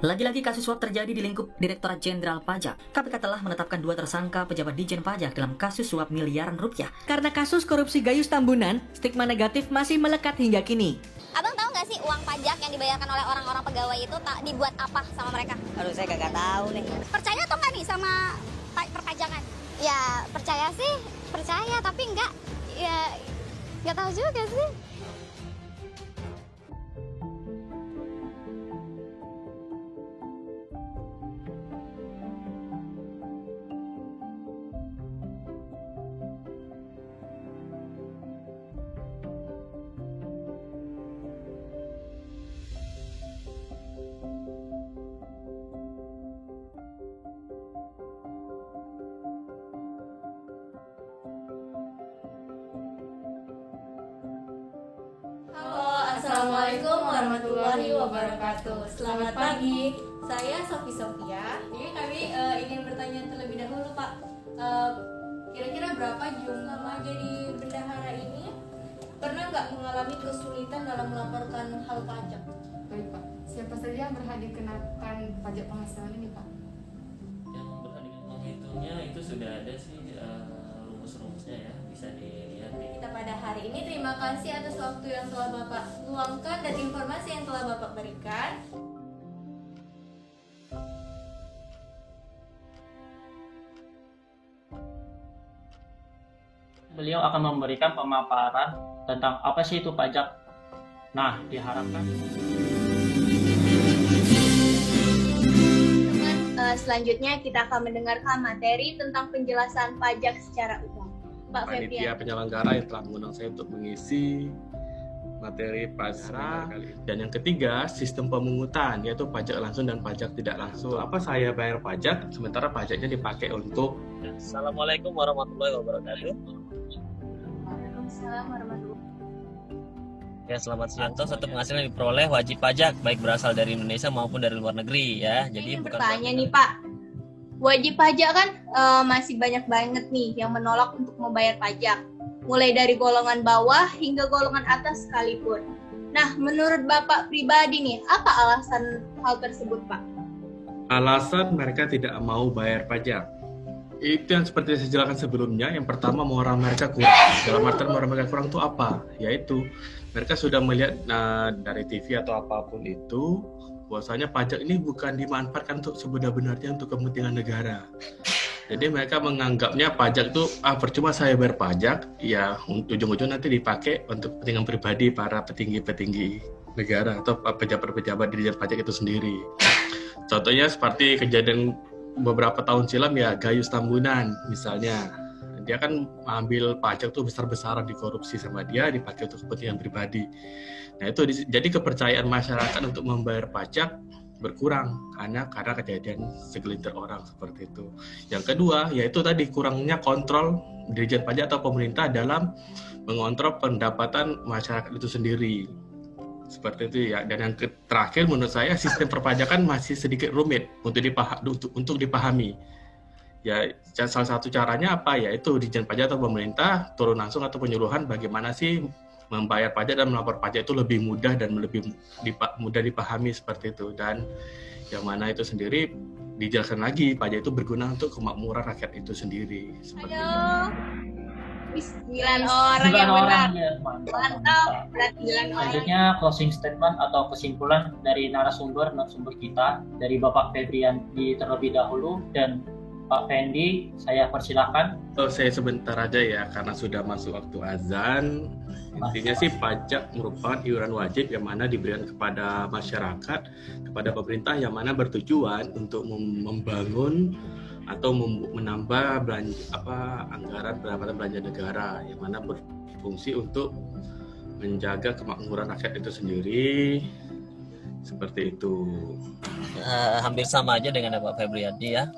Lagi-lagi kasus suap terjadi di lingkup Direktorat Jenderal Pajak. KPK telah menetapkan 2 tersangka pejabat Dijen Pajak dalam kasus suap miliaran rupiah. Karena kasus korupsi Gayus Tambunan, stigma negatif masih melekat hingga kini. Abang tahu nggak sih uang pajak yang dibayarkan oleh orang-orang pegawai itu tak dibuat apa sama mereka? Aduh, saya kagak tahu nih. Percaya atau nggak nih sama perpajakan? Ya percaya sih, percaya tapi nggak tahu juga sih. Assalamualaikum warahmatullahi wabarakatuh. Selamat pagi, saya Sofi Sofia. Jadi kami ingin bertanya terlebih dahulu Pak, kira-kira berapa jumlah jadi bendahara ini pernah nggak mengalami kesulitan dalam melaporkan hal pajak? Baik Pak, siapa saja yang berhak dikenakan pajak penghasilan ini Pak? Yang berhak menghitungnya itu sudah ada sih rumus-rumusnya ya, bisa dilihat di Kita pada hari ini terima kasih atas waktu yang telah Bapak luangkan dan informasi yang telah Bapak berikan. Beliau akan memberikan pemaparan tentang apa sih itu pajak. Nah, diharapkan Selanjutnya kita akan mendengarkan materi tentang penjelasan pajak secara umum. Pak Panitia Febrian. penyelenggara yang telah mengundang saya untuk mengisi materi pajak kali ini. Dan yang ketiga, sistem pemungutan, yaitu pajak langsung dan pajak tidak langsung. Apa saya bayar pajak, sementara pajaknya dipakai untuk... Assalamualaikum warahmatullahi wabarakatuh. Waalaikumsalam warahmatullahi. Ya, selamat siang. Satu penghasilan yang diperoleh wajib pajak baik berasal dari Indonesia maupun dari luar negeri ya. Jadi Ini bukan bertanya nih Pak, wajib pajak kan masih banyak banget nih yang menolak untuk membayar pajak, mulai dari golongan bawah hingga golongan atas sekalipun. Nah, menurut Bapak pribadi nih, apa alasan hal tersebut Pak? Alasan mereka tidak mau bayar pajak. Itu yang seperti saya jelaskan sebelumnya. Yang pertama, moral mereka kurang. Dalam artian moral mereka kurang itu apa? Yaitu mereka sudah melihat dari TV atau apapun itu, bahwasanya pajak ini bukan dimanfaatkan untuk sebenar-benarnya untuk kepentingan negara. Jadi mereka menganggapnya pajak itu percuma saya bayar pajak, ya ujung-ujung nanti dipakai untuk kepentingan pribadi para petinggi-petinggi negara atau pejabat-pejabat di Dijen Pajak itu sendiri. Contohnya seperti kejadian beberapa tahun silam ya, Gayus Tambunan misalnya. Dia kan ambil pajak tuh besar-besaran, dikorupsi sama dia, dipakai untuk kepentingan pribadi. Nah itu jadi kepercayaan masyarakat untuk membayar pajak berkurang karena kejadian segelintir orang seperti itu. Yang kedua yaitu tadi kurangnya kontrol Dirjen Pajak atau pemerintah dalam mengontrol pendapatan masyarakat itu sendiri. Seperti itu ya. Dan yang terakhir menurut saya sistem perpajakan masih sedikit rumit untuk dipahami. Ya, salah satu caranya apa? Yaitu Dijen Pajak atau pemerintah turun langsung atau penyuluhan bagaimana sih membayar pajak dan melapor pajak itu lebih mudah dan lebih mudah dipahami seperti itu. Dan yang mana itu sendiri dijelaskan lagi, pajak itu berguna untuk kemakmuran rakyat itu sendiri. Seperti itu. 9 orang yang benar. ya, Mantap. Berarti 9 orang. Selanjutnya closing statement atau kesimpulan dari narasumber kita, dari Bapak Febrian terlebih dahulu, dan Pak Fendi, saya persilakan. Saya sebentar aja ya, karena sudah masuk waktu azan. Intinya sih pajak merupakan iuran wajib yang mana diberikan kepada masyarakat, kepada pemerintah, yang mana bertujuan untuk membangun atau menambah anggaran pendapatan belanja negara, yang mana berfungsi untuk menjaga kemakmuran rakyat itu sendiri. Seperti itu. hampir sama aja dengan Pak Febriadi ya.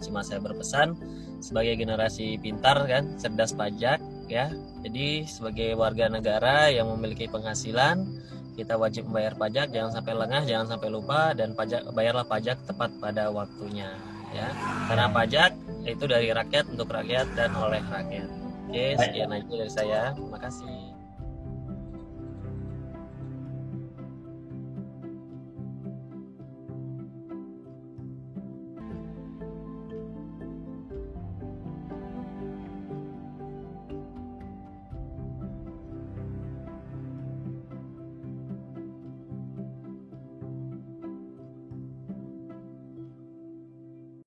Cuma saya berpesan sebagai generasi pintar kan, cerdas pajak ya. Jadi sebagai warga negara yang memiliki penghasilan, kita wajib membayar pajak, jangan sampai lengah, jangan sampai lupa, dan bayarlah pajak tepat pada waktunya ya. Karena pajak itu dari rakyat untuk rakyat dan oleh rakyat. Oke, sekian aja dari saya. Terima kasih.